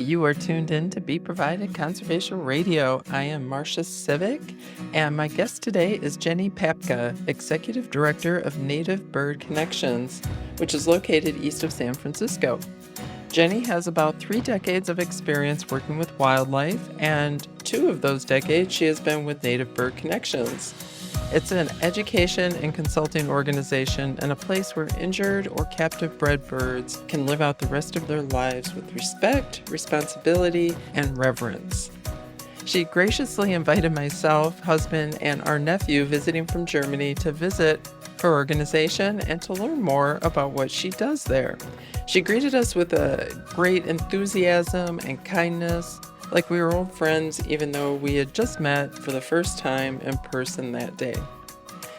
You are tuned in to Be Provided Conservation Radio. I am Marcia Civic, and my guest today is Jenny Papka, Executive Director of Native Bird Connections, which is located east of San Francisco. Jenny has about 3 decades of experience working with wildlife, and 2 of those decades she has been with Native Bird Connections. It's an education and consulting organization and a place where injured or captive bred birds can live out the rest of their lives with respect, responsibility, and reverence. She graciously invited myself, husband, and our nephew visiting from Germany to visit her organization and to learn more about what she does there. She greeted us with a great enthusiasm and kindness, like we were old friends, even though we had just met for the first time in person that day.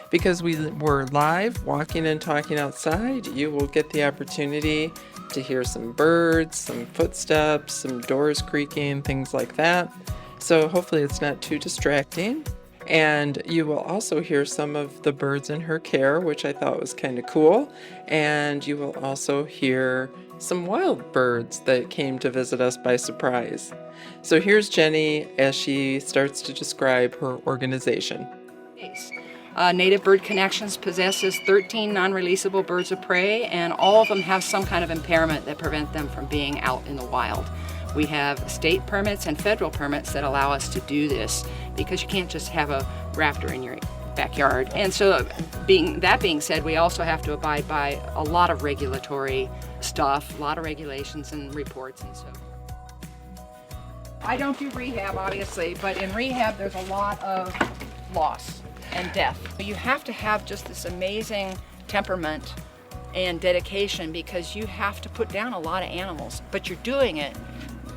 Because we were live, walking and talking outside, you will get the opportunity to hear some birds, some footsteps, some doors creaking, things like that. So hopefully it's not too distracting. And you will also hear some of the birds in her care, which I thought was kind of cool. And you will also hear some wild birds that came to visit us by surprise. So here's Jenny as she starts to describe her organization. Native Bird Connections possesses 13 non-releasable birds of prey, and all of them have some kind of impairment that prevent them from being out in the wild. We have state permits and federal permits that allow us to do this, because you can't just have a raptor in your backyard. And so that being said, we also have to abide by a lot of regulatory stuff, a lot of regulations and reports and so forth. I don't do rehab, obviously, but in rehab there's a lot of loss and death. You have to have just this amazing temperament and dedication, because you have to put down a lot of animals, but you're doing it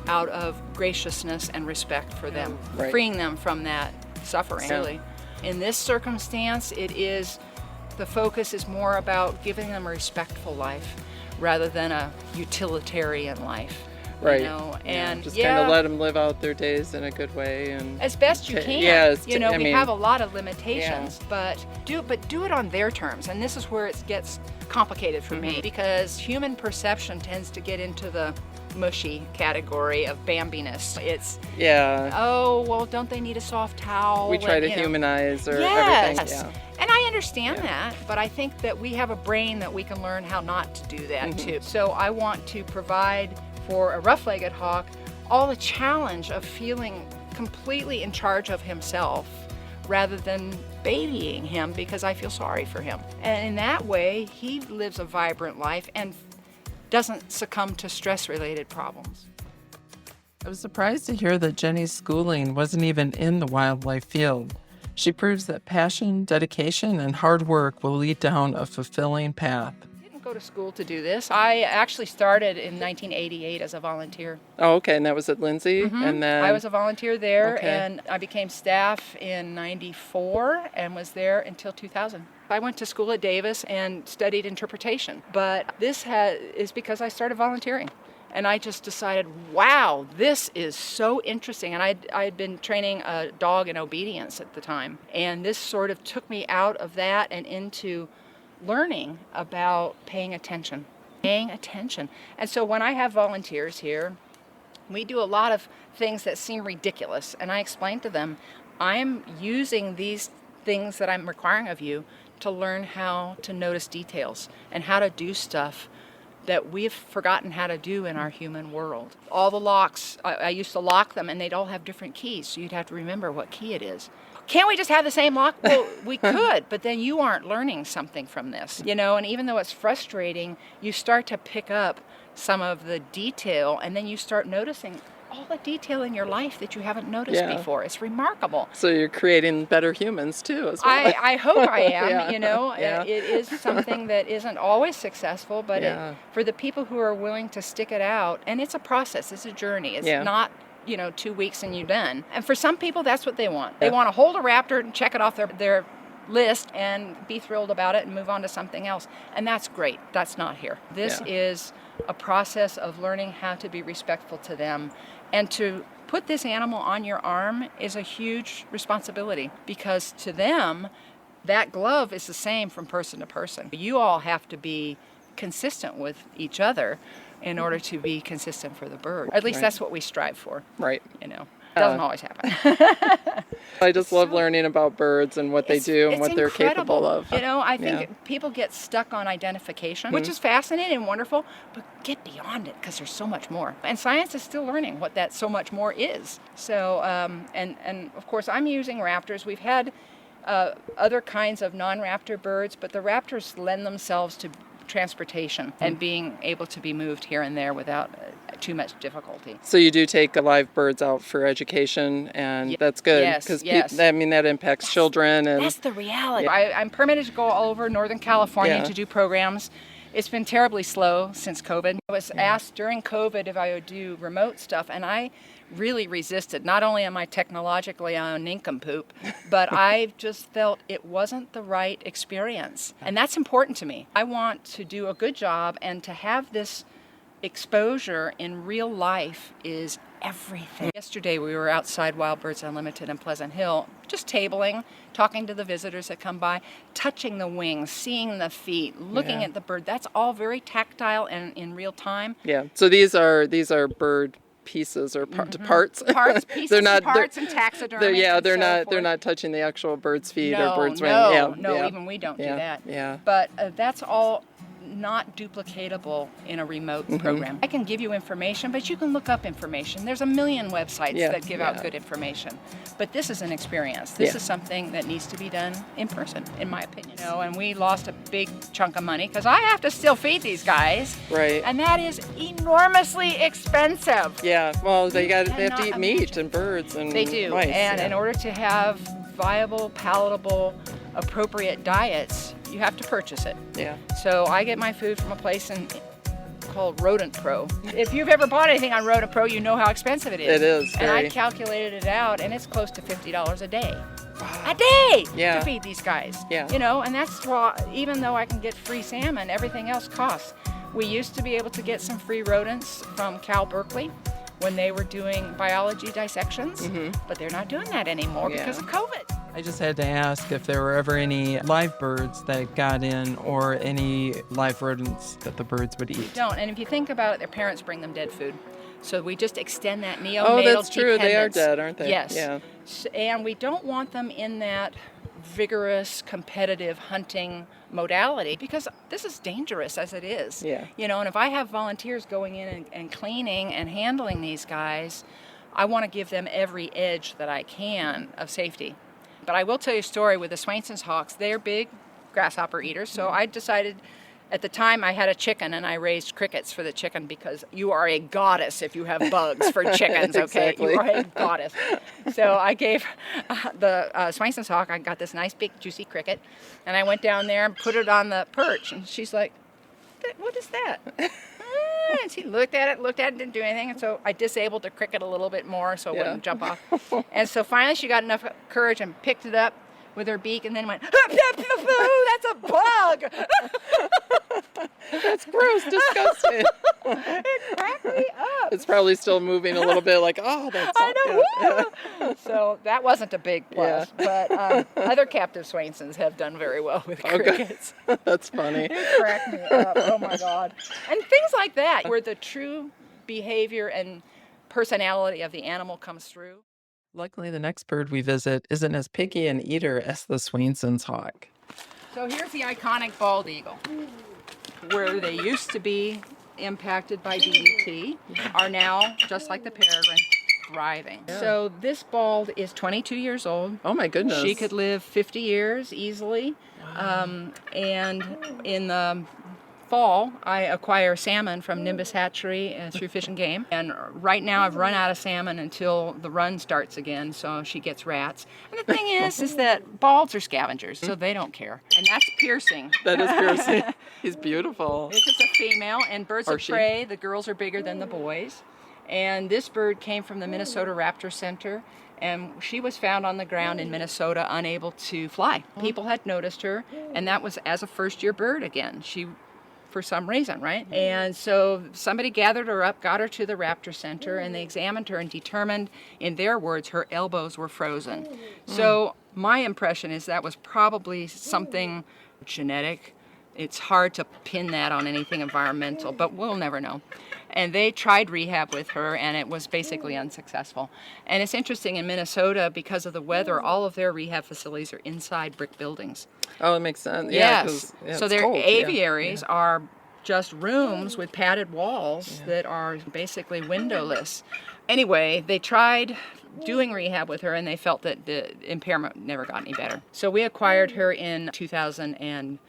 out of graciousness and respect for them, right. Freeing them from that suffering. Yeah. Really. In this circumstance, the focus is more about giving them a respectful life rather than a utilitarian life. Right. You know? And just kind of let them live out their days in a good way, and as best you can. Yes, we have a lot of limitations, but do it on their terms. And this is where it gets complicated for me, because human perception tends to get into the mushy category of bambiness. It's oh, well, don't they need a soft towel? We try to humanize everything. Yeah. And I understand that, but I think that we have a brain that we can learn how not to do that too. So I want to provide for a rough-legged hawk all the challenge of feeling completely in charge of himself rather than babying him, because I feel sorry for him. And in that way, he lives a vibrant life and doesn't succumb to stress-related problems. I was surprised to hear that Jenny's schooling wasn't even in the wildlife field. She proves that passion, dedication, and hard work will lead down a fulfilling path. I didn't go to school to do this. I actually started in 1988 as a volunteer. Oh, okay, and that was at Lindsay? And then I was a volunteer there, and I became staff in 94 and was there until 2000. I went to school at Davis and studied interpretation, but this is because I started volunteering. And I just decided, wow, this is so interesting. And I had been training a dog in obedience at the time. And this sort of took me out of that and into learning about paying attention. And so when I have volunteers here, we do a lot of things that seem ridiculous. And I explain to them, I'm using these things that I'm requiring of you to learn how to notice details and how to do stuff that we've forgotten how to do in our human world. All the locks, I used to lock them, and they'd all have different keys, so you'd have to remember what key it is. Can't we just have the same lock? Well, we could, but then you aren't learning something from this, and even though it's frustrating, you start to pick up some of the detail, and then you start noticing all the detail in your life that you haven't noticed before. It's remarkable. So you're creating better humans too, as well. I hope I am. It is something that isn't always successful, but for the people who are willing to stick it out, and it's a process, it's a journey. It's not 2 weeks and you're done. And for some people, that's what they want. They want to hold a raptor and check it off their list and be thrilled about it and move on to something else. And that's great. That's not here. This is a process of learning how to be respectful to them. And to put this animal on your arm is a huge responsibility, because to them, that glove is the same from person to person. You all have to be consistent with each other in order to be consistent for the bird. At least that's what we strive for. Right. You know, it doesn't always happen. I just love learning about birds and what they do and what they're capable of. You know, I think people get stuck on identification, which is fascinating and wonderful, but get beyond it because there's so much more. And science is still learning what that so much more is. So, and of course, I'm using raptors. We've had other kinds of non-raptor birds, but the raptors lend themselves to transportation and being able to be moved here and there without too much difficulty. So you do take live birds out for education, and that's good because that impacts children. And that's the reality. I'm permitted to go all over Northern California to do programs. It's been terribly slow since COVID. I was asked during COVID if I would do remote stuff, and I really resisted. Not only am I technologically a nincompoop, but I just felt it wasn't the right experience. And that's important to me. I want to do a good job, and to have this exposure in real life is everything. Yesterday we were outside Wild Birds Unlimited in Pleasant Hill, just tabling, talking to the visitors that come by, touching the wings, seeing the feet, looking at the bird. That's all very tactile and in real time. Yeah. So these are bird pieces or parts. Pieces, they're not, parts, and taxidermy. They're not touching the actual bird's feet or bird's wing. Even we don't do that. Yeah. But that's all not duplicatable in a remote program. I can give you information, but you can look up information. There's a million websites that give out good information. But this is an experience. This is something that needs to be done in person, in my opinion. You know, and we lost a big chunk of money because I have to still feed these guys. Right. And that is enormously expensive. Yeah. Well, they have to eat meat and birds and they do. Mice. And in order to have viable, palatable, appropriate diets, you have to purchase it. Yeah. So I get my food from a place called Rodent Pro. If you've ever bought anything on Rodent Pro, you know how expensive it is. It is. And I calculated it out, and it's close to $50 a day. A day to feed these guys. Yeah. You know, and that's why, even though I can get free salmon, everything else costs. We used to be able to get some free rodents from Cal Berkeley when they were doing biology dissections, but they're not doing that anymore because of COVID. I just had to ask if there were ever any live birds that got in or any live rodents that the birds would eat. Don't. And if you think about it, their parents bring them dead food. So we just extend that neonatal Oh, that's true. dependence. They are dead, aren't they? Yes. Yeah. And we don't want them in that vigorous, competitive hunting modality because this is dangerous as it is. Yeah. You know, and if I have volunteers going in and cleaning and handling these guys, I want to give them every edge that I can of safety. But I will tell you a story with the Swainson's hawks. They're big grasshopper eaters, so I decided at the time I had a chicken and I raised crickets for the chicken because you are a goddess if you have bugs for chickens, okay? Exactly. You are a goddess. So I gave the Swainson's hawk, I got this nice big juicy cricket, and I went down there and put it on the perch, and she's like, what is that? And she looked at it, didn't do anything. And so I disabled the cricket a little bit more so it wouldn't jump off. And so finally she got enough courage and picked it up with her beak and then went, that's a bug! That's gross, disgusting. It cracked me up. It's probably still moving a little bit like, oh, that's I know. So that wasn't a big plus. But other captive Swainsons have done very well with crickets. That's funny. It cracked me up. Oh, my God. And things like that where the true behavior and personality of the animal comes through. Luckily, the next bird we visit isn't as picky an eater as the Swainson's hawk. So here's the iconic bald eagle, where they used to be impacted by DDT, are now, just like the peregrine, thriving. Yeah. So this bald is 22 years old. Oh my goodness. She could live 50 years easily. Wow. And in the fall, I acquire salmon from Nimbus Hatchery through Fish and Game. And right now I've run out of salmon until the run starts again, so she gets rats. And the thing is that balds are scavengers, so they don't care. And that's piercing. That is piercing. He's beautiful. This is a female, and birds of prey, the girls are bigger than the boys. And this bird came from the Minnesota Raptor Center, and she was found on the ground in Minnesota unable to fly. People had noticed her, and that was as a first-year bird again. She for some reason, right? And so somebody gathered her up, got her to the Raptor Center, and they examined her and determined, in their words, her elbows were frozen. So my impression is that was probably something genetic, It's hard to pin that on anything environmental, but we'll never know. And they tried rehab with her, and it was basically unsuccessful. And it's interesting, in Minnesota, because of the weather, all of their rehab facilities are inside brick buildings. Oh, it makes sense. Yes. Yeah, so it's their cold. aviaries are just rooms with padded walls that are basically windowless. Anyway, they tried doing rehab with her, and they felt that the impairment never got any better. So we acquired her in 2001.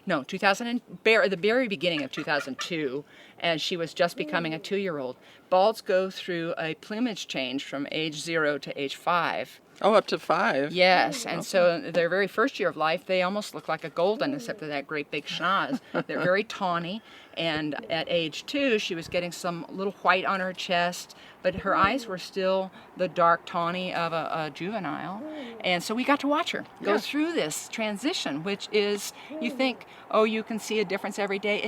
No, the very beginning of 2002, and she was just becoming a 2-year-old. Balds go through a plumage change from age 0 to age 5. Oh, up to 5. Yes, and so their very first year of life, they almost look like a golden, except for that great big schnoz. They're very tawny, and at age 2, she was getting some little white on her chest, but her eyes were still the dark tawny of a juvenile. And so we got to watch her go through this transition, which is, you think, oh, you can see a difference every day.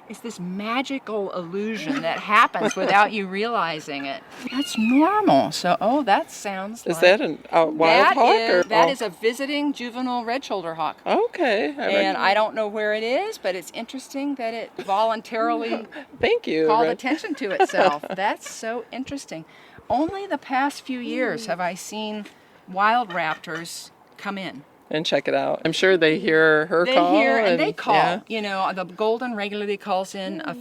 It's this magical illusion that happens without you realizing it. That's normal. So, that sounds Is like... that a wild hawk? That is a visiting juvenile red-shouldered hawk. Okay. And I don't know where it is, but it's interesting that it voluntarily Thank you. called attention to itself. That's so interesting. Only the past few years have I seen wild raptors come in. And check it out. I'm sure they hear her call. They hear and they call. Yeah. You know, the golden regularly calls in a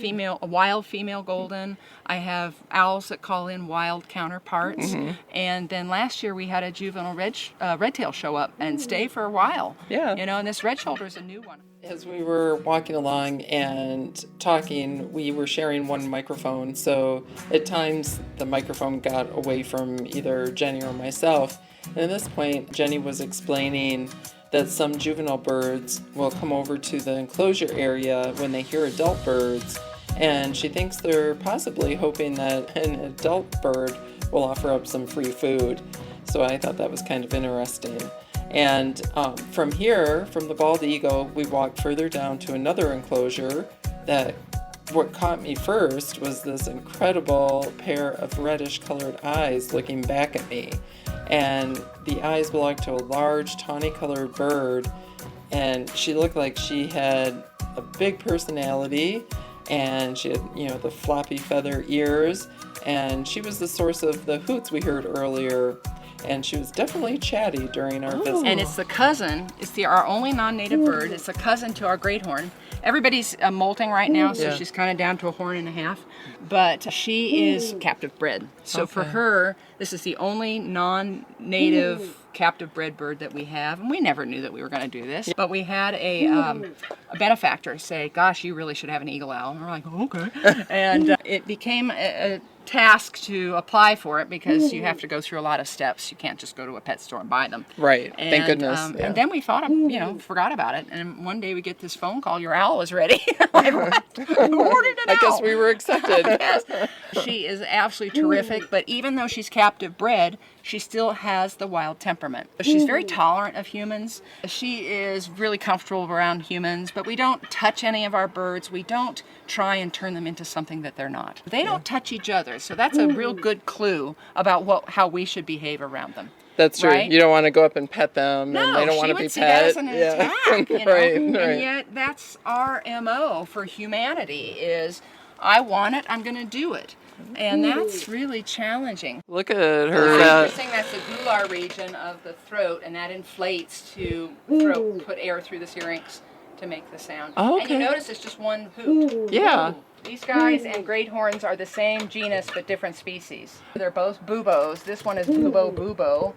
wild female golden. I have owls that call in wild counterparts. Mm-hmm. And then last year we had a juvenile red-tail show up and stay for a while. Yeah. You know, and this red shoulder is a new one. As we were walking along and talking, we were sharing one microphone. So at times the microphone got away from either Jenny or myself. And at this point, Jenny was explaining that some juvenile birds will come over to the enclosure area when they hear adult birds, and she thinks they're possibly hoping that an adult bird will offer up some free food. So I thought that was kind of interesting. And from here, from the bald eagle, we walked further down to another enclosure that what caught me first was this incredible pair of reddish colored eyes looking back at me. And the eyes belonged to a large tawny colored bird, and she looked like she had a big personality, and she had, the floppy feather ears, and she was the source of the hoots we heard earlier. And she was definitely chatty during our visit. And it's the cousin. It's our only non-native bird. It's a cousin to our great horn. Everybody's molting right now, so she's kind of down to a horn and a half. But she is captive bred. So for her, this is the only non-native captive bred bird that we have. And we never knew that we were going to do this. But we had a benefactor say, gosh, you really should have an eagle owl. And we're like, okay. And it became a task to apply for it because you have to go through a lot of steps. You can't just go to a pet store and buy them. Right. Thank goodness. And then we thought, forgot about it. And one day we get this phone call, your owl is ready. Like, what? Who ordered an owl? I guess we were accepted. Yes. She is absolutely terrific, but even though she's captive bred, she still has the wild temperament. She's very tolerant of humans. She is really comfortable around humans, but we don't touch any of our birds. We don't try and turn them into something that they're not. They don't touch each other, so that's a real good clue about how we should behave around them. That's true. Right? You don't want to go up and pet them, and they don't want to be pet. No, she would see that as an attack, Right. And yet that's our MO for humanity is, I want it, I'm going to do it. And that's really challenging. Look at her. It's interesting, that's the gular region of the throat, and that inflates to put air through the syrinx to make the sound. Oh, okay. And you notice it's just one hoot. Yeah. These guys and great horns are the same genus but different species. They're both bubos. This one is bubo,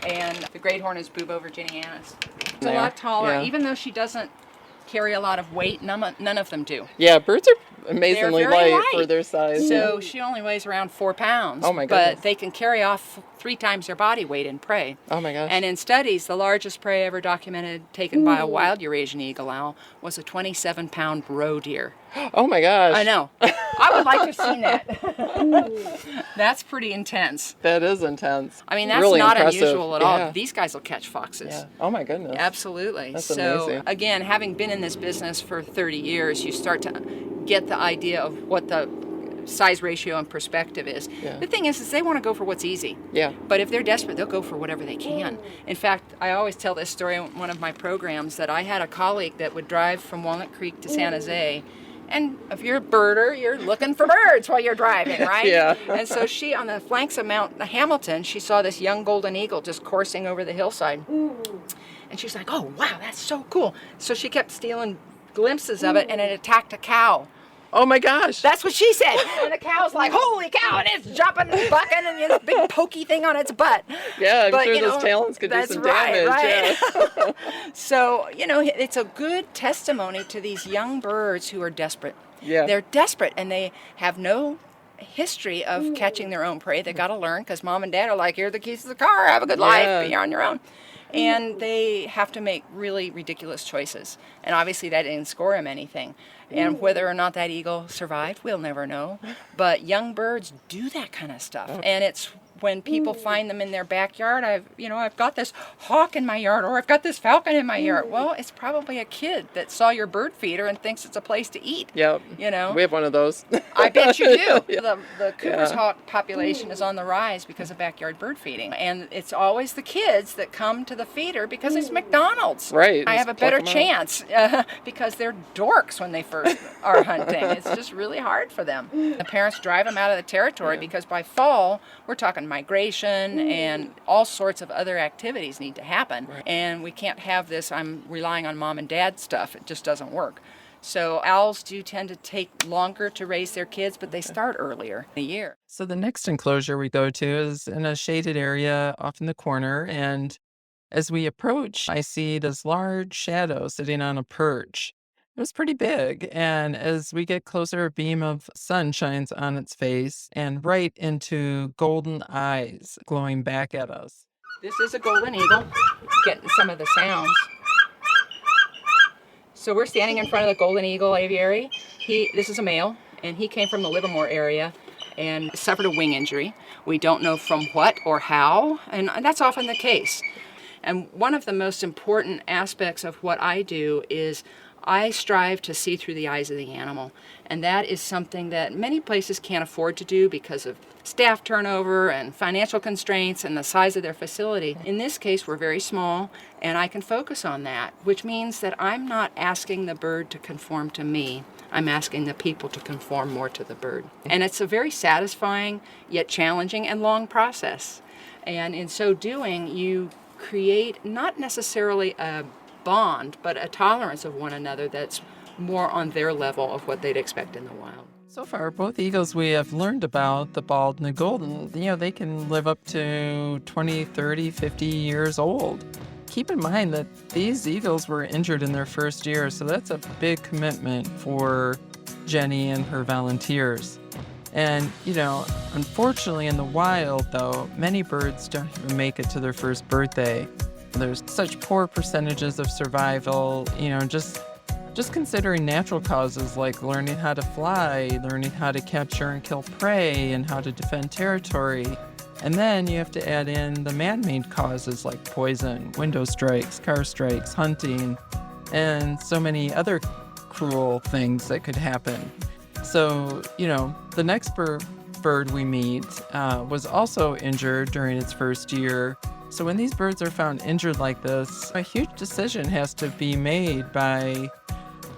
and the great horn is Bubo virginianus. It's a lot taller, even though she doesn't carry a lot of weight. None of them do. Yeah, birds are amazingly light for their size. So she only weighs around 4 pounds. Oh my goodness. But they can carry off 3 times their body weight in prey. Oh my gosh. And in studies, the largest prey ever documented taken by a wild Eurasian eagle owl was a 27-pound roe deer. Oh my gosh. I know. I would like to have seen that. That's pretty intense. That is intense. I mean, that's really not impressive. unusual at all. These guys will catch foxes. Yeah. Oh my goodness. Absolutely. That's so amazing. again, having been in this business for 30 years, you start to get the idea of what the size ratio and perspective is. Yeah. The thing is they want to go for what's easy. Yeah. But if they're desperate, they'll go for whatever they can. In fact, I always tell this story in one of my programs that I had a colleague that would drive from Walnut Creek to San Jose. And if you're a birder, you're looking for birds while you're driving, right? Yeah. And so she, on the flanks of Mount Hamilton, she saw this young golden eagle just coursing over the hillside. And she's like, oh, wow, that's so cool. So she kept stealing glimpses of it, and it attacked a cow. Oh my gosh. That's what she said. And the cow's like, holy cow, and it's jumping and bucking and this big pokey thing on its butt. Yeah, I'm But, sure you those know, talons could do that's some right, damage. right. Yeah. So, it's a good testimony to these young birds who are desperate. Yeah. They're desperate, and they have no history of catching their own prey. They got to learn because mom and dad are like, here are the keys to the car, have a good life, be on your own. And they have to make really ridiculous choices. And obviously that didn't score him anything. And whether or not that eagle survived, we'll never know. But young birds do that kind of stuff. And it's when people find them in their backyard, I've got this hawk in my yard, or I've got this falcon in my yard. Well, it's probably a kid that saw your bird feeder and thinks it's a place to eat. Yep. We have one of those. I bet you do. Yeah. The Cooper's hawk population is on the rise because of backyard bird feeding. And it's always the kids that come to the feeder because it's McDonald's. Right. I have a better chance because they're dorks when they first are hunting. It's just really hard for them. The parents drive them out of the territory because by fall, we're talking migration and all sorts of other activities need to happen. Right. And we can't have this, I'm relying on mom and dad stuff. It just doesn't work. So owls do tend to take longer to raise their kids, but they start earlier in the year. So the next enclosure we go to is in a shaded area off in the corner. And as we approach, I see this large shadow sitting on a perch. It was pretty big, and as we get closer, a beam of sun shines on its face and right into golden eyes glowing back at us. This is a golden eagle, getting some of the sounds. So we're standing in front of the golden eagle aviary. This is a male, and he came from the Livermore area and suffered a wing injury. We don't know from what or how, and that's often the case. And one of the most important aspects of what I do is I strive to see through the eyes of the animal, and that is something that many places can't afford to do because of staff turnover and financial constraints and the size of their facility. In this case, we're very small, and I can focus on that, which means that I'm not asking the bird to conform to me. I'm asking the people to conform more to the bird. And it's a very satisfying, yet challenging and long process. And in so doing, you create not necessarily a bond, but a tolerance of one another that's more on their level of what they'd expect in the wild. So far, both eagles we have learned about, the bald and the golden, they can live up to 20, 30, 50 years old. Keep in mind that these eagles were injured in their first year, so that's a big commitment for Jenny and her volunteers. And, unfortunately in the wild, though, many birds don't even make it to their first birthday. There's such poor percentages of survival, just considering natural causes like learning how to fly, learning how to capture and kill prey, and how to defend territory. And then you have to add in the man-made causes like poison, window strikes, car strikes, hunting, and so many other cruel things that could happen. So, the next bird we meet was also injured during its first year. So when these birds are found injured like this, a huge decision has to be made by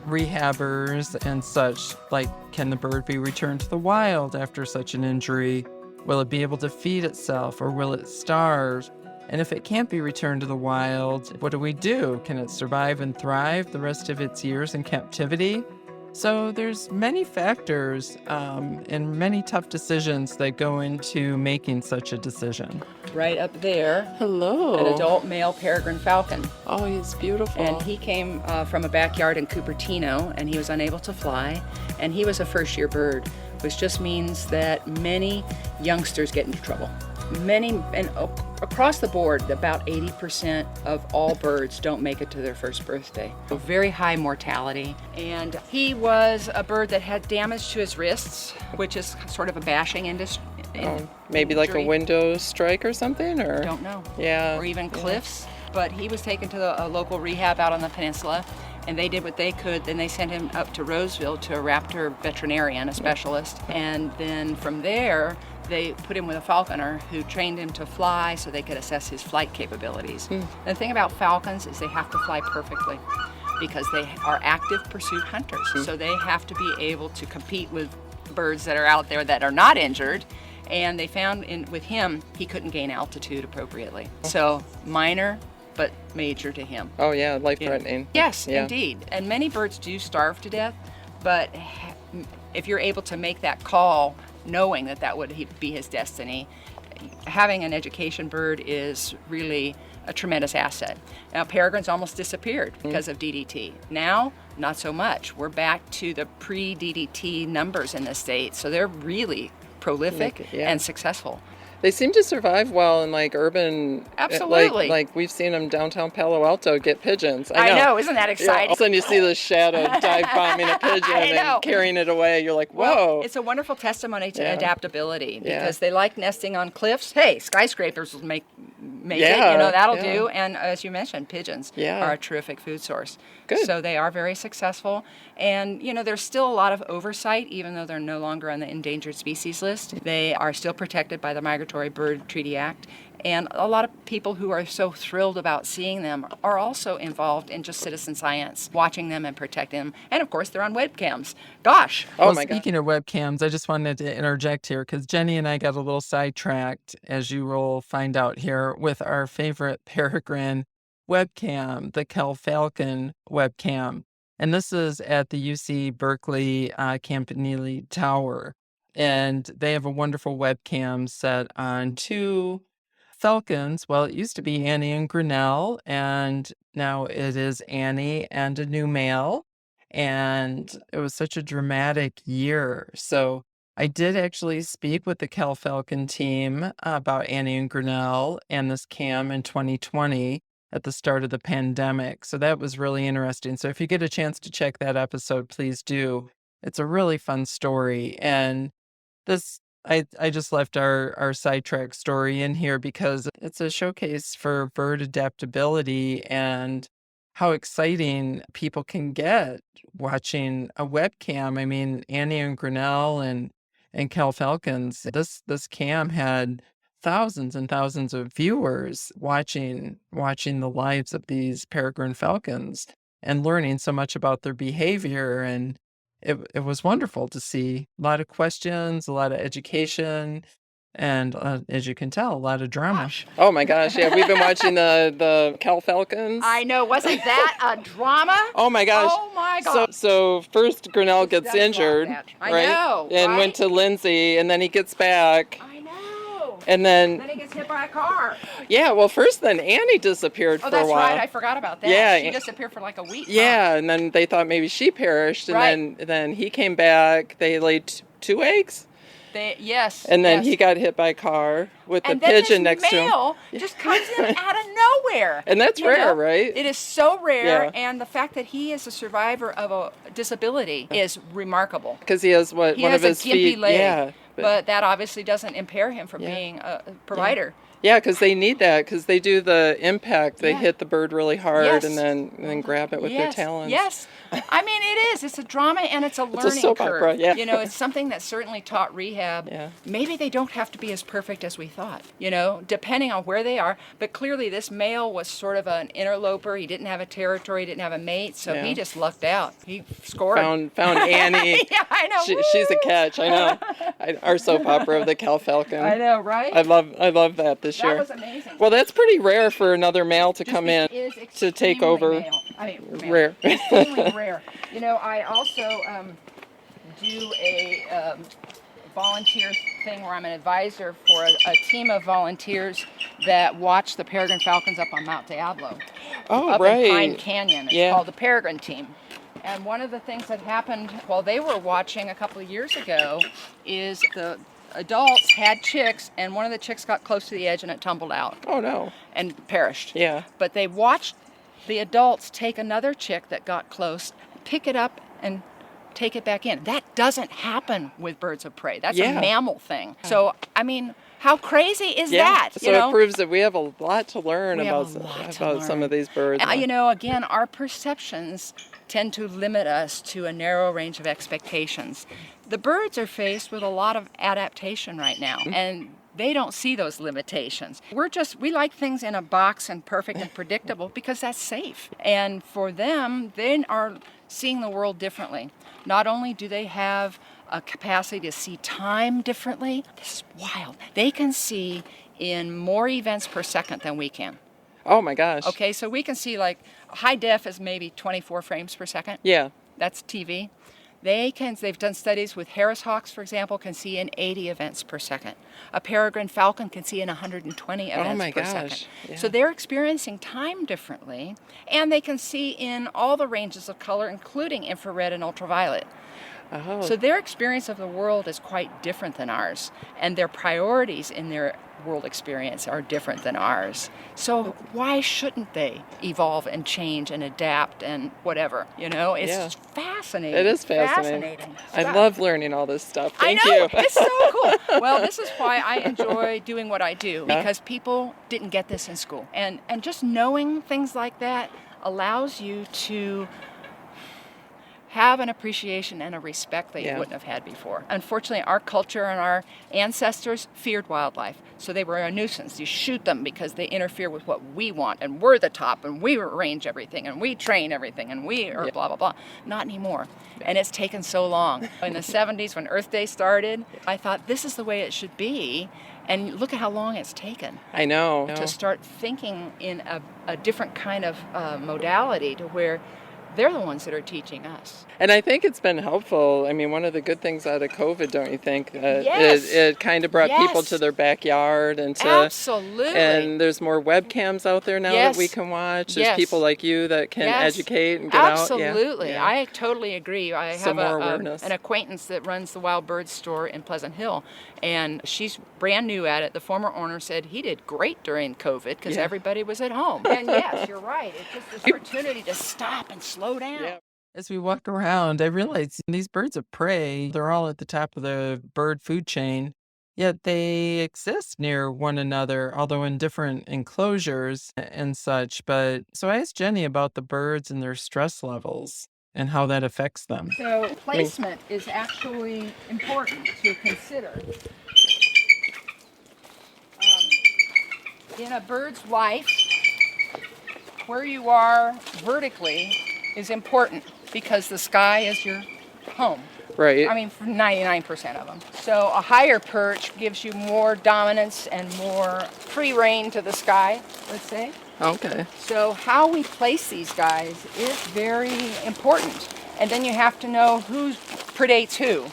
rehabbers and such, like, can the bird be returned to the wild after such an injury? Will it be able to feed itself, or will it starve? And if it can't be returned to the wild, what do we do? Can it survive and thrive the rest of its years in captivity? So there's many factors and many tough decisions that go into making such a decision. Right up there, Hello. an adult male peregrine falcon. Oh, he's beautiful. And he came from a backyard in Cupertino, and he was unable to fly, and he was a first-year bird, which just means that many youngsters get into trouble. Across the board, about 80% of all birds don't make it to their first birthday. So very high mortality. And he was a bird that had damage to his wrists, which is sort of a bashing industry. Maybe like a window strike or something? Or Don't know. Yeah. Or even cliffs. But he was taken to a local rehab out on the peninsula, and they did what they could. Then they sent him up to Roseville to a raptor veterinarian, a specialist. And then from there, they put him with a falconer who trained him to fly so they could assess his flight capabilities. And the thing about falcons is they have to fly perfectly because they are active pursuit hunters. So they have to be able to compete with birds that are out there that are not injured. And they found with him, he couldn't gain altitude appropriately. So minor, but major to him. Oh yeah, life-threatening. Yes, indeed. And many birds do starve to death, but if you're able to make that call knowing that that would be his destiny, having an education bird is really a tremendous asset. Now, peregrines almost disappeared because of DDT. Now, not so much. We're back to the pre-DDT numbers in the state, so they're really prolific and successful. They seem to survive well in like urban. Absolutely. Like we've seen them downtown Palo Alto get pigeons. I know, isn't that exciting? All of a sudden you see the shadow dive bombing a pigeon and carrying it away. You're like, whoa. Well, it's a wonderful testimony to adaptability because they like nesting on cliffs. Hey, skyscrapers will make it, that'll do. And as you mentioned, pigeons are a terrific food source. Good. So they are very successful. And, there's still a lot of oversight, even though they're no longer on the endangered species list. They are still protected by the Migratory Bird Treaty Act. And a lot of people who are so thrilled about seeing them are also involved in just citizen science, watching them and protecting them. And, of course, they're on webcams. Gosh. Speaking of webcams, I just wanted to interject here because Jenny and I got a little sidetracked, as you will find out here, with our favorite peregrine webcam, the Falcon webcam. And this is at the UC Berkeley Campanile Tower. And they have a wonderful webcam set on two falcons. Well, it used to be Annie and Grinnell, and now it is Annie and a new male. And it was such a dramatic year. So I did actually speak with the Cal Falcon team about Annie and Grinnell and this cam in 2020 at the start of the pandemic. So that was really interesting. So if you get a chance to check that episode, please do. It's a really fun story. And this, I just left our sidetrack story in here because it's a showcase for bird adaptability and how exciting people can get watching a webcam. I mean, Annie and Grinnell and Cal Falcons, this cam had thousands and thousands of viewers watching the lives of these peregrine falcons and learning so much about their behavior. And it was wonderful to see a lot of questions, a lot of education, and as you can tell, a lot of drama. Gosh. Oh my gosh, yeah, we've been watching the Cal Falcons. I know, wasn't that a drama? Oh my gosh. Oh my gosh. So first Grinnell gets injured, I right? know, and went to Lindsay, and then he gets back. I know. And then he gets hit by a car. Yeah, well, first then Annie disappeared for a while. Oh, that's right. I forgot about that. Yeah. She disappeared for like a week. Yeah, and then they thought maybe she perished, and then he came back. They laid two eggs. And then he got hit by a car with the pigeon next to him. And then just comes in out of nowhere. And that's rare, right? It is so rare, and the fact that he is a survivor of a disability is remarkable. Because he has one of his feet. Leg, yeah. But that obviously doesn't impair him from being a provider. Yeah, because they need that, because they do the impact. They hit the bird really hard and then grab it with their talons. Yes. I mean, it is. It's a drama and it's a learning it's a soap curve. Opera, yeah. It's something that certainly taught rehab. Yeah. Maybe they don't have to be as perfect as we thought, depending on where they are. But clearly this male was sort of an interloper. He didn't have a territory, he didn't have a mate, so he just lucked out. He scored. Found Annie. Yeah, I know. She's a catch, I know. Our soap opera of the Cal Falcon. I know, right? I love that this year. That was amazing. Well, that's pretty rare for another male to come in to take over. Rare. Extremely rare. I also do a volunteer thing where I'm an advisor for a team of volunteers that watch the peregrine falcons up on Mount Diablo. Oh, up right. in Pine Canyon. It's called the Peregrine Team. And one of the things that happened while they were watching a couple of years ago is the adults had chicks, and one of the chicks got close to the edge and it tumbled out. Oh, no. And perished. Yeah. But they watched the adults take another chick that got close, pick it up, and take it back in. That doesn't happen with birds of prey. That's a mammal thing. So, I mean, how crazy is that? So it proves that we have a lot to learn about some of these birds. Again, our perceptions tend to limit us to a narrow range of expectations. The birds are faced with a lot of adaptation right now, and they don't see those limitations. We like things in a box and perfect and predictable because that's safe. And for them, they are seeing the world differently. Not only do they have a capacity to see time differently, this is wild. They can see in more events per second than we can. Oh my gosh. Okay, so we can see like high def is maybe 24 frames per second. Yeah. That's TV. They've done studies with Harris hawks, for example, can see in 80 events per second. A peregrine falcon can see in 120 events per second. Yeah. So they're experiencing time differently, and they can see in all the ranges of color, including infrared and ultraviolet. Oh. So their experience of the world is quite different than ours, and their priorities in their world experience are different than ours. So why shouldn't they evolve and change and adapt and whatever? It's just fascinating. It is fascinating. I stuff. love learning all this stuff. Thank I know, you. It's so cool. Well, this is why I enjoy doing what I do, because people didn't get this in school. And just knowing things like that allows you to have an appreciation and a respect that you wouldn't have had before. Unfortunately, our culture and our ancestors feared wildlife, so they were a nuisance. You shoot them because they interfere with what we want, and we're the top, and we arrange everything, and we train everything, and we are blah, blah, blah. Not anymore. And it's taken so long. In the 70s, when Earth Day started, I thought this is the way it should be, and look at how long it's taken. I know. To start thinking in a different kind of modality to where they're the ones that are teaching us. And I think it's been helpful. I mean, one of the good things out of COVID, don't you think? Yes. It kind of brought people to their backyard and to... Absolutely. And there's more webcams out there now that we can watch. There's people like you that can educate and get Absolutely. out. I totally agree. I have an acquaintance that runs the Wild Birds store in Pleasant Hill, and she's brand new at it. The former owner said he did great during COVID because everybody was at home. And yes, you're right. It's just this opportunity to stop and slow down. Yeah. As we walk around, I realize these birds of prey, they're all at the top of the bird food chain, yet they exist near one another, although in different enclosures and such. But so I asked Jenny about the birds and their stress levels and how that affects them. So placement is actually important to consider. In a bird's life, where you are vertically is important because the sky is your home. Right. I mean, for 99% of them. So a higher perch gives you more dominance and more free reign to the sky, let's say. Okay. So how we place these guys is very important. And then you have to know who predates who.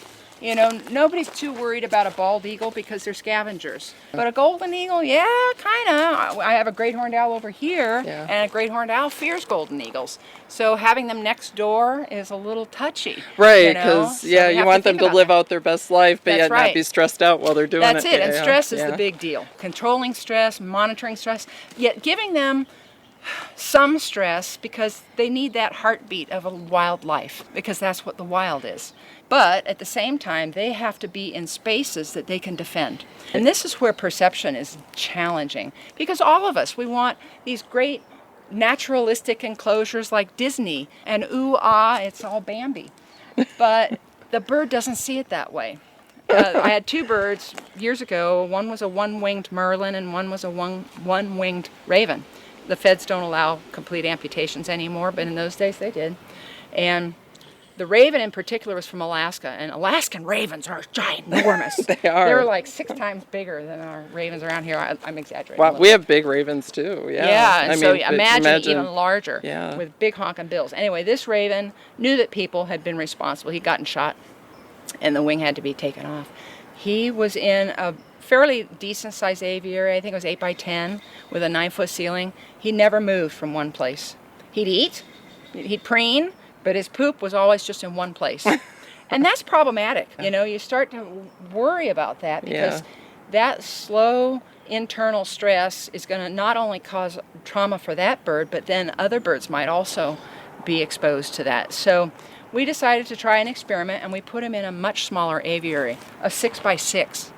Nobody's too worried about a bald eagle because they're scavengers. But a golden eagle, yeah, kind of. I have a great horned owl over here, and a great horned owl fears golden eagles. So having them next door is a little touchy. Right, because, you want them to live out their best life, but yet not be stressed out while they're doing it. That's it, and stress is the big deal. Controlling stress, monitoring stress, yet giving them some stress because they need that heartbeat of a wild life, because that's what the wild is. But at the same time, they have to be in spaces that they can defend. And this is where perception is challenging, because all of us, we want these great naturalistic enclosures like Disney, and it's all Bambi. But the bird doesn't see it that way. I had two birds years ago. One was a one-winged merlin and one was a one-winged raven. The feds don't allow complete amputations anymore, but in those days they did. And the raven in particular was from Alaska, and Alaskan ravens are ginormous. They are. They're like 6 times bigger than our ravens around here. I'm exaggerating. Wow, we have big ravens too. Yeah. Yeah, and so imagine even larger, yeah, with big honking bills. Anyway, this raven knew that people had been responsible. He'd gotten shot, and the wing had to be taken off. He was in a fairly decent sized aviary. I think it was 8 by 10 with a 9-foot ceiling. He never moved from one place. He'd eat, he'd preen, but his poop was always just in one place. And that's problematic. You start to worry about that because that slow internal stress is going to not only cause trauma for that bird, but then other birds might also be exposed to that. So we decided to try an experiment, and we put him in a much smaller aviary, a 6 by 6,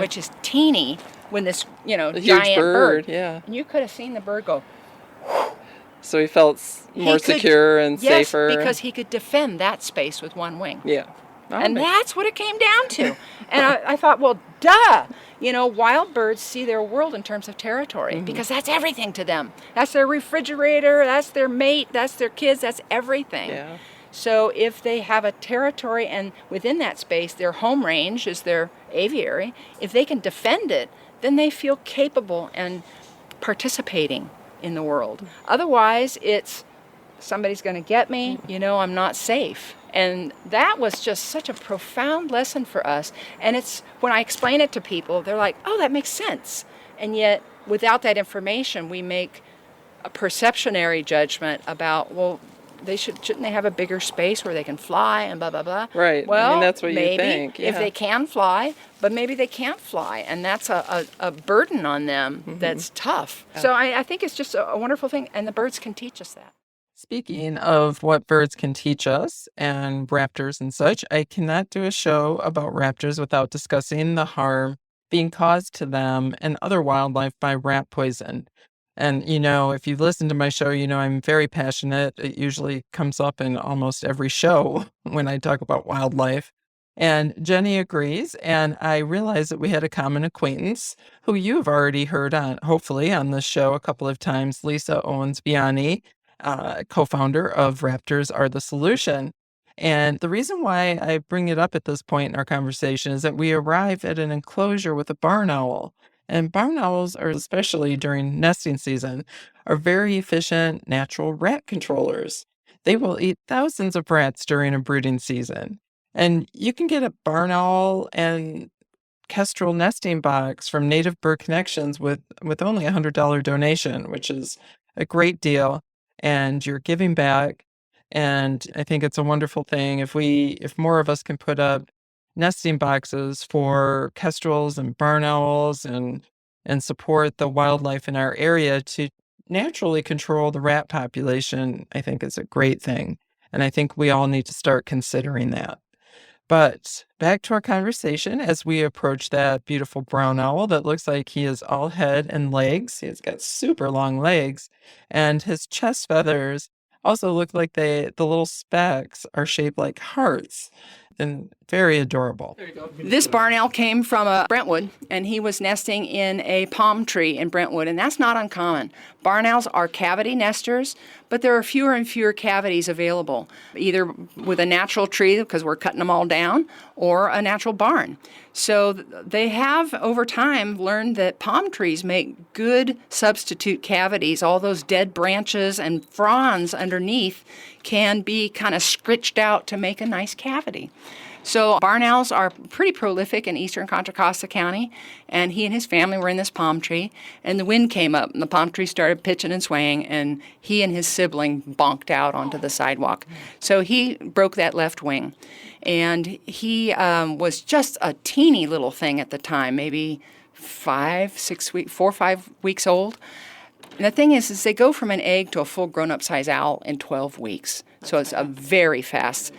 which is teeny when this, giant huge bird. Yeah. And you could have seen the bird go, So he felt more secure and safer. Yes, because he could defend that space with one wing. Yeah. And that's what it came down to. And I thought, well, duh. Wild birds see their world in terms of territory because that's everything to them. That's their refrigerator, that's their mate, that's their kids, that's everything. Yeah. So if they have a territory and within that space, their home range is their aviary, if they can defend it, then they feel capable and participating in the world. Otherwise, it's somebody's going to get me, I'm not safe. And that was just such a profound lesson for us. And it's when I explain it to people, they're like, oh, that makes sense. And yet, without that information, we make a perceptionary judgment about, well, shouldn't they have a bigger space where they can fly and blah, blah, blah. Right. Well, that's what maybe you think. Yeah. If they can fly, but maybe they can't fly. And that's a burden on them that's tough. Yeah. So I think it's just a wonderful thing. And the birds can teach us that. Speaking of what birds can teach us and raptors and such, I cannot do a show about raptors without discussing the harm being caused to them and other wildlife by rat poison. And, if you've listened to my show, I'm very passionate. It usually comes up in almost every show when I talk about wildlife. And Jenny agrees. And I realize that we had a common acquaintance who you've already heard on, hopefully, on this show a couple of times, Lisa Owens-Biani, co-founder of Raptors Are the Solution. And the reason why I bring it up at this point in our conversation is that we arrive at an enclosure with a barn owl. And barn owls, are, especially during nesting season, are very efficient natural rat controllers. They will eat thousands of rats during a brooding season. And you can get a barn owl and kestrel nesting box from Native Bird Connections with only a $100 donation, which is a great deal. And you're giving back. And I think it's a wonderful thing if more of us can put up nesting boxes for kestrels and barn owls and support the wildlife in our area to naturally control the rat population, I think is a great thing. And I think we all need to start considering that. But back to our conversation as we approach that beautiful brown owl that looks like he is all head and legs. He's got super long legs, and his chest feathers also look like the little specks are shaped like hearts. And very adorable. There you go. This barn owl came from Brentwood, and he was nesting in a palm tree in Brentwood, and that's not uncommon. Barn owls are cavity nesters, but there are fewer and fewer cavities available, either with a natural tree, because we're cutting them all down, or a natural barn. So they have, over time, learned that palm trees make good substitute cavities. All those dead branches and fronds underneath can be kind of scritched out to make a nice cavity. So barn owls are pretty prolific in eastern Contra Costa County, and he and his family were in this palm tree, and the wind came up, and the palm tree started pitching and swaying, and he and his sibling bonked out onto the sidewalk. So he broke that left wing, and he was just a teeny little thing at the time, maybe 4 or 5 weeks old. And the thing is they go from an egg to a full grown-up size owl in 12 weeks. So it's a very fast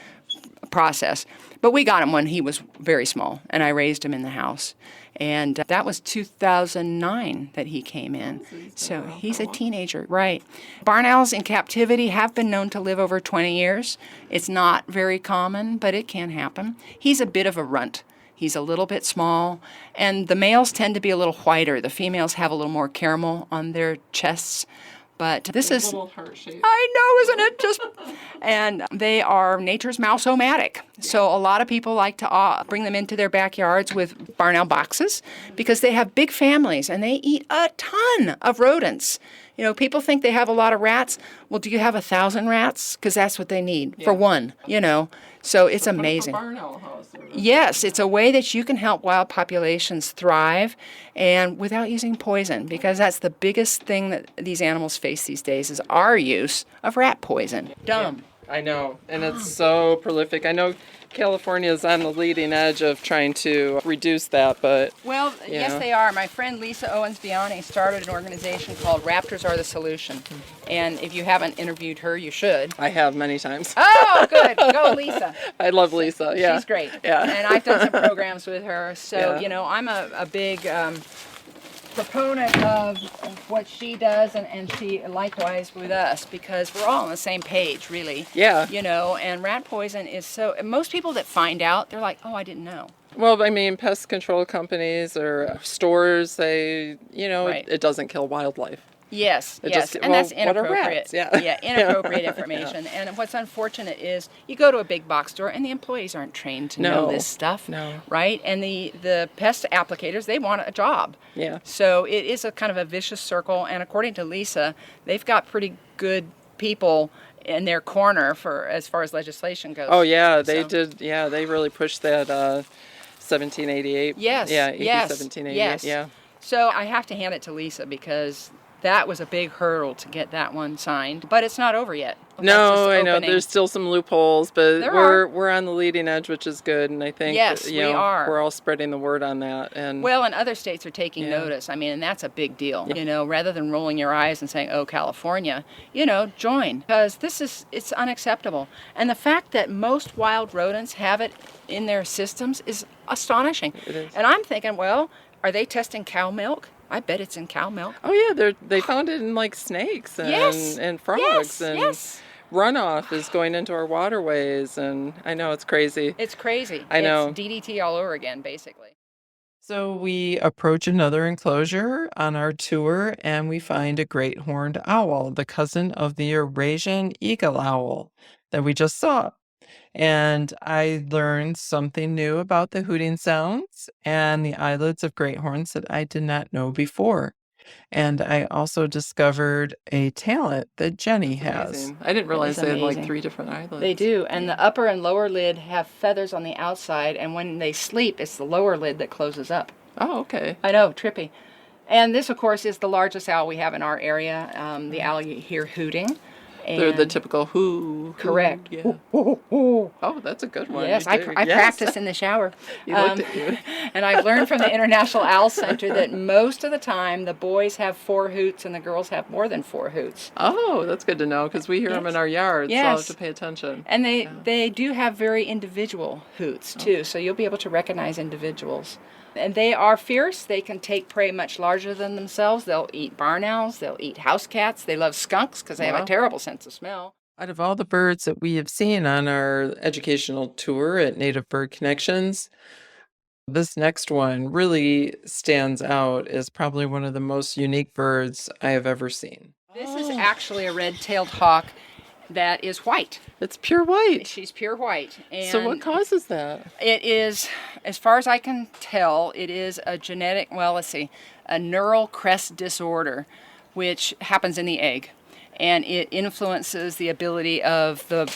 process. But we got him when he was very small, and I raised him in the house. And that was 2009 that he came in. So he's a teenager, right. Barn owls in captivity have been known to live over 20 years. It's not very common, but it can happen. He's a bit of a runt. He's a little bit small, and the males tend to be a little whiter. The females have a little more caramel on their chests. But this is a little heart shape. I know, isn't it? Just and they are nature's mouse-o-matic. So a lot of people like to bring them into their backyards with barn owl boxes because they have big families and they eat a ton of rodents. People think they have a lot of rats. Well, do you have 1,000 rats? Because that's what they need for one. So it's amazing. Barn owl house. Yes, it's a way that you can help wild populations thrive and without using poison, because that's the biggest thing that these animals face these days is our use of rat poison. Dumb. Yeah, I know, and it's so prolific. I know California is on the leading edge of trying to reduce that, but... Well, yes, they are. My friend Lisa Owens-Biani started an organization called Raptors Are the Solution. And if you haven't interviewed her, you should. I have many times. Oh, good. Go, Lisa. I love Lisa, yeah. She's great. Yeah. And I've done some programs with her. So, yeah. I'm a big proponent of what she does, and she likewise with us, because we're all on the same page, really. Yeah. And rat poison is so, most people that find out, they're like, oh, I didn't know. Well, I mean, pest control companies or stores, they, Right. it doesn't kill wildlife. Yes, It yes, just- and well, that's what are inappropriate. rats? Yeah. Yeah, inappropriate information. And what's unfortunate is you go to a big box store and the employees aren't trained to know No. this stuff. No. Right? And the pest applicators, they want a job. Yeah. So it is a kind of a vicious circle. And according to Lisa, they've got pretty good people in their corner for as far as legislation goes. Oh, yeah, they So- did. Yeah, they really pushed that 1788. Yes. Yeah, AB yes. 1788. Yes. Yeah. So I have to hand it to Lisa because that was a big hurdle to get that one signed. But it's not over yet. That's No, just I know opening. there's still some loopholes, but There we're on the leading edge, which is good, and I think Yes, we are. we're all spreading the word on that. And Well, and other states are taking Yeah. notice. I mean, and that's a big deal. Yeah. Rather than rolling your eyes and saying, "Oh, California," join, because it's unacceptable. And the fact that most wild rodents have it in their systems is astonishing. It is. And I'm thinking, well, are they testing cow milk? I bet it's in cow milk. oh yeah, they found it in like snakes and Yes. and frogs Yes, and yes. runoff is going into our waterways, and I know it's crazy. It's crazy. I know. It's DDT all over again, basically. So we approach another enclosure on our tour, and we find a great horned owl, the cousin of the Eurasian eagle owl that we just saw. And I learned something new about the hooting sounds and the eyelids of great horns that I did not know before. And I also discovered a talent that Jenny has. Amazing. I didn't realize is they had like amazing. 3 different eyelids. They do, and the upper and lower lid have feathers on the outside, and when they sleep, it's the lower lid that closes up. Oh, okay. I know, trippy. And this, of course, is the largest owl we have in our area, the owl you hear hooting. They're the And- typical who. Correct. Yeah. Oh, that's a good one. Yes, You I, do. I Yes. practice in the shower. You looked at you. And I've learned from the International Owl Center that most of the time the boys have 4 hoots and the girls have more than 4 hoots. Oh, that's good to know because we hear them in Yes. our yards, so I'll have Yes. to pay attention. And they do have very individual hoots too, so you'll be able to recognize individuals. And they are fierce. They can take prey much larger than themselves. They'll eat barn owls. They'll eat house cats. They love skunks because they have Wow. a terrible sense of smell. Out of all the birds that we have seen on our educational tour at Native Bird Connections, this next one really stands out as probably one of the most unique birds I have ever seen. This is actually a red-tailed hawk that is white. It's pure white. She's pure white. And So what causes that? it is, as far as I can tell, it is a genetic, well, let's see, a neural crest disorder, which happens in the egg. And it influences the ability of the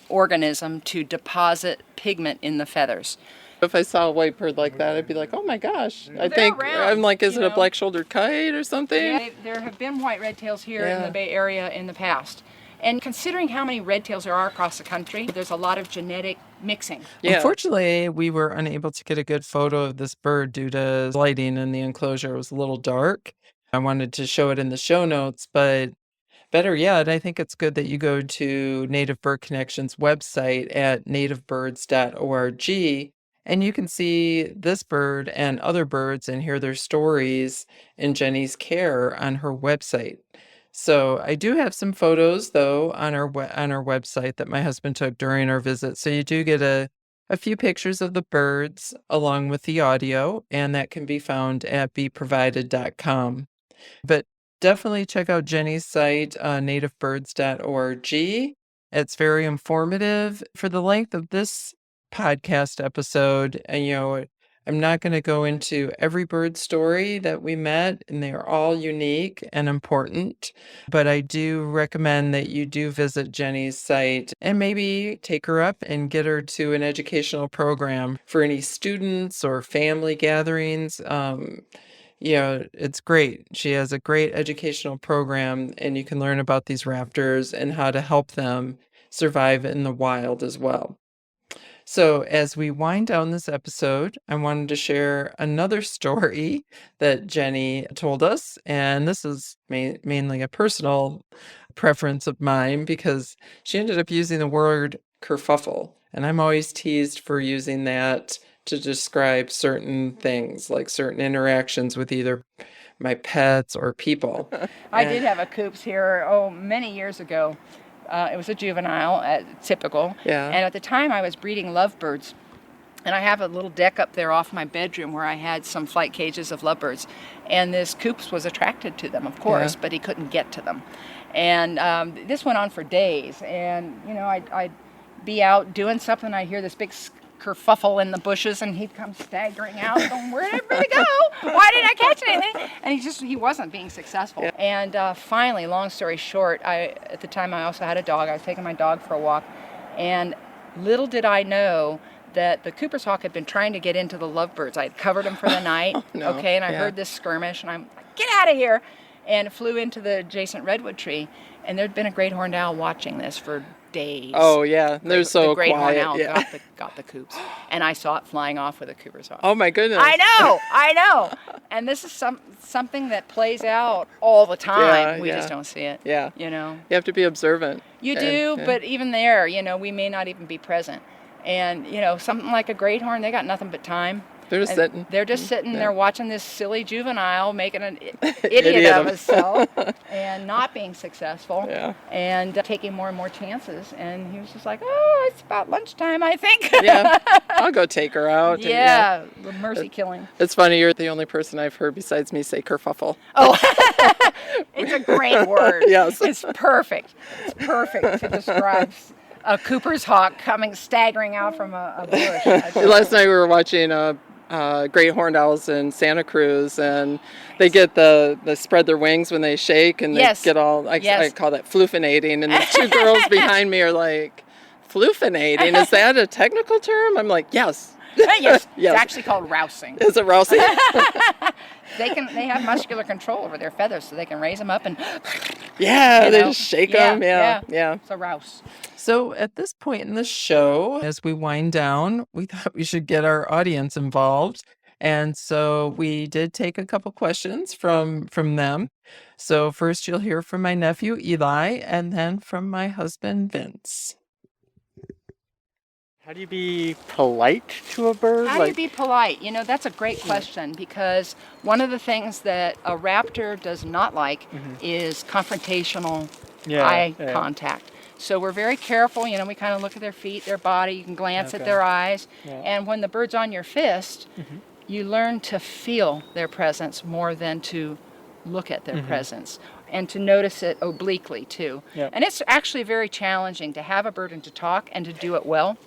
organism to deposit pigment in the feathers. If I saw a white bird like that, I'd be like, oh my gosh. I They're think, around, I'm like, is you it a know. black-shouldered kite or something? There have been white red tails here in Yeah. the Bay Area in the past. And considering how many red tails there are across the country, there's a lot of genetic mixing. Yeah. Unfortunately, we were unable to get a good photo of this bird due to lighting in the enclosure. It was a little dark. I wanted to show it in the show notes, but better yet, I think it's good that you go to Native Bird Connections website at nativebirds.org, and you can see this bird and other birds and hear their stories in Jenny's care on her website. So I do have some photos though on our website that my husband took during our visit. So you do get a few pictures of the birds along with the audio, and that can be found at beprovided.com. But definitely check out Jenny's site, nativebirds.org. It's very informative. For the length of this podcast episode, and I'm not going to go into every bird story that we met, and they are all unique and important. But I do recommend that you do visit Jenny's site and maybe take her up and get her to an educational program for any students or family gatherings. It's great. She has a great educational program, and you can learn about these raptors and how to help them survive in the wild as well. So as we wind down this episode, I wanted to share another story that Jenny told us, and this is mainly a personal preference of mine because she ended up using the word kerfuffle, and I'm always teased for using that to describe certain things, like certain interactions with either my pets or people. I did have a coops here, many years ago. It was a juvenile, typical. Yeah. And at the time I was breeding lovebirds. And I have a little deck up there off my bedroom where I had some flight cages of lovebirds. And this coops was attracted to them, of course, but he couldn't get to them. And this went on for days. And, I'd be out doing something, I'd hear this big kerfuffle in the bushes, and he'd come staggering out, going, "Where'd everybody go? Why didn't I catch anything?" And he wasn't being successful. Yeah. And finally, long story short, at the time I also had a dog. I was taking my dog for a walk, and little did I know that the Cooper's hawk had been trying to get into the lovebirds. I had covered him for the night, and I heard this skirmish, and I'm like, "Get out of here!" And flew into the adjacent redwood tree, and there'd been a great horned owl watching this for days. Oh, yeah. They're so the great quiet. horned owl got the coops, and I saw it flying off with a Cooper's hawk. Oh, my goodness. I know. And this is something that plays out all the time. We just don't see it. Yeah. You have to be observant. You do, but even there, we may not even be present. And, something like a great horn, they got nothing but time. They're just sitting. They're just sitting there watching this silly juvenile making an idiot of himself and not being successful and taking more and more chances. And he was just like, "Oh, it's about lunchtime, I think." Yeah, I'll go take her out. Yeah, the mercy killing. It's funny, you're the only person I've heard besides me say kerfuffle. Oh, it's a great word. Yes. It's perfect. It's perfect to describe a Cooper's hawk coming staggering out from a bush. Last night we were watching great horned owls in Santa Cruz, and they get they spread their wings when they shake, and they get all, I call that floofinating, and the two girls behind me are like, "Floofinating? Is that a technical term?" I'm like, yes. Yes. It's actually called rousing. Is it rousing? They have muscular control over their feathers, so they can raise them up and they just shake them. Yeah. So rouse. So at this point in the show, as we wind down, we thought we should get our audience involved. And so we did take a couple questions from them. So first you'll hear from my nephew, Eli, and then from my husband, Vince. How do you be polite to a bird? How do you be polite? That's a great question, because one of the things that a raptor does not like is confrontational eye contact. So we're very careful. We kind of look at their feet, their body. You can glance at their eyes. Yeah. And when the bird's on your fist, you learn to feel their presence more than to look at their presence, and to notice it obliquely too. Yep. And it's actually very challenging to have a bird and to talk and to do it well,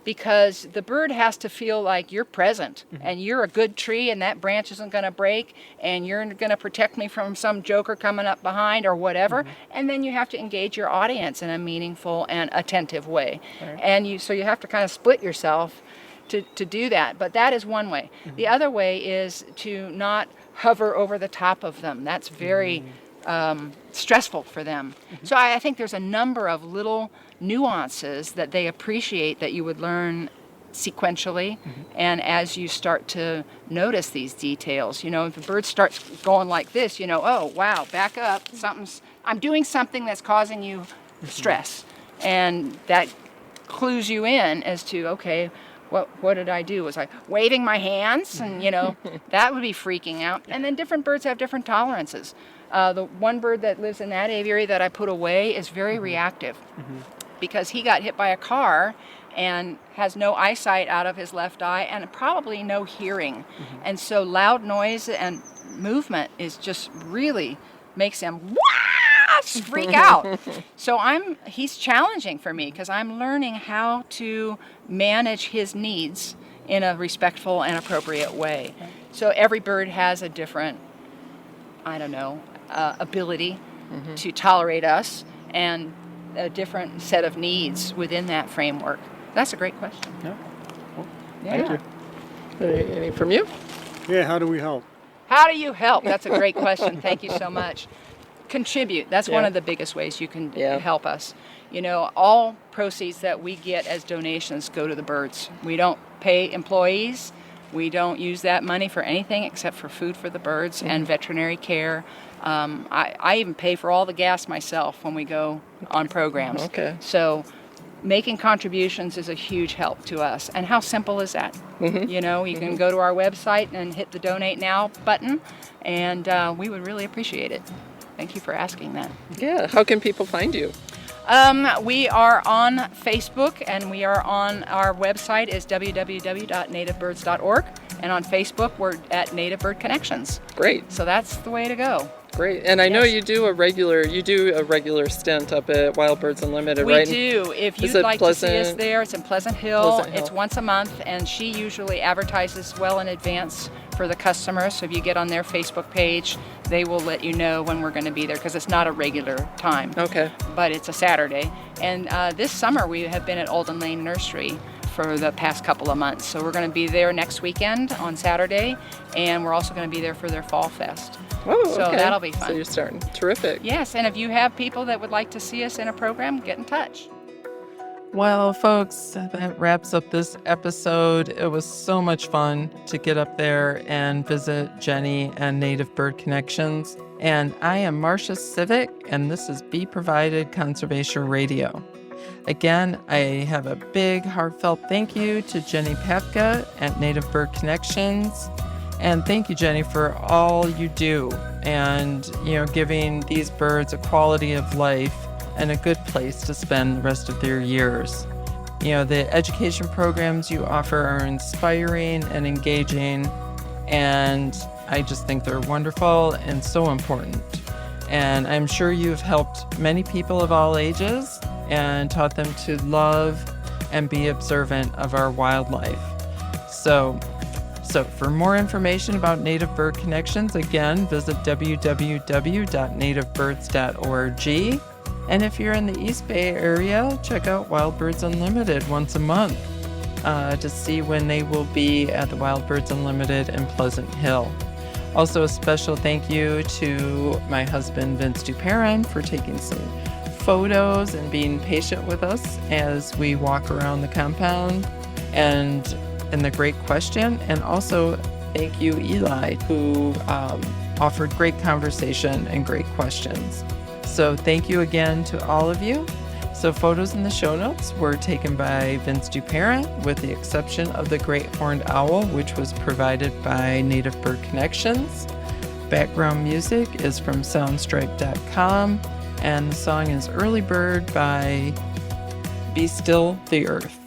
because the bird has to feel like you're present and you're a good tree, and that branch isn't going to break, and you're going to protect me from some joker coming up behind or whatever. And then you have to engage your audience in a meaningful and attentive way. Right. And so you have to kind of split yourself to do that. But that is one way. The other way is to not hover over the top of them. That's very stressful for them. So I think there's a number of little nuances that they appreciate that you would learn sequentially, and as you start to notice these details, if the bird starts going like this, oh wow, back up, I'm doing something that's causing you stress, and that clues you in as to, okay, what did I do? Was I waving my hands? And that would be freaking out. And then different birds have different tolerances. The one bird that lives in that aviary that I put away is very reactive, because he got hit by a car and has no eyesight out of his left eye and probably no hearing. And so loud noise and movement is just really makes him freak out. So he's challenging for me, because I'm learning how to manage his needs in a respectful and appropriate way. So every bird has a different, ability to tolerate us, and a different set of needs within that framework. That's a great question. Yeah. Well, Yeah. thank you. Any from you? Yeah, how do we help? How do you help? That's a great question. Thank you so much. Contribute. That's one of the biggest ways you can help us. All proceeds that we get as donations go to the birds. We don't pay employees. We don't use that money for anything except for food for the birds and veterinary care. I even pay for all the gas myself when we go on programs. Okay. So making contributions is a huge help to us. And how simple is that? You know, you can go to our website and hit the Donate Now button, and we would really appreciate it. Thank you for asking that. Yeah. How can people find you? We are on Facebook, and we are on our website is www.nativebirds.org, and on Facebook we're at Native Bird Connections. Great. So that's the way to go. Great. And I know Yes. you do a regular stint up at Wild Birds Unlimited, We right? do. If Is you'd it like to see us Pleasant- there, it's in Pleasant Hill. Pleasant Hill. It's once a month, and she usually advertises well in advance for the customers. So if you get on their Facebook page, they will let you know when we're going to be there, because it's not a regular time. Okay. But it's a Saturday. And this summer we have been at Alden Lane Nursery for the past couple of months. So we're going to be there next weekend on Saturday, and we're also going to be there for their Fall Fest. Oh, So okay. that'll be fun. So you're starting. Terrific. Yes, and if you have people that would like to see us in a program, get in touch. Well, folks, that wraps up this episode. It was so much fun to get up there and visit Jenny and Native Bird Connections. And I am Marcia Civic, and this is Be Provided Conservation Radio. Again, I have a big heartfelt thank you to Jenny Papka at Native Bird Connections. And thank you, Jenny, for all you do and, giving these birds a quality of life and a good place to spend the rest of their years. The education programs you offer are inspiring and engaging, and I just think they're wonderful and so important. And I'm sure you've helped many people of all ages and taught them to love and be observant of our wildlife. So for more information about Native Bird Connections, again, visit www.nativebirds.org. And if you're in the East Bay area, check out Wild Birds Unlimited once a month to see when they will be at the Wild Birds Unlimited in Pleasant Hill. Also, a special thank you to my husband, Vince Duperrin, for taking some photos and being patient with us as we walk around the compound. And the great question. And also, thank you, Eli, who offered great conversation and great questions. So thank you again to all of you. So photos in the show notes were taken by Vince Duperrin, with the exception of the great horned owl, which was provided by Native Bird Connections. Background music is from soundstripe.com, and the song is Early Bird by Be Still the Earth.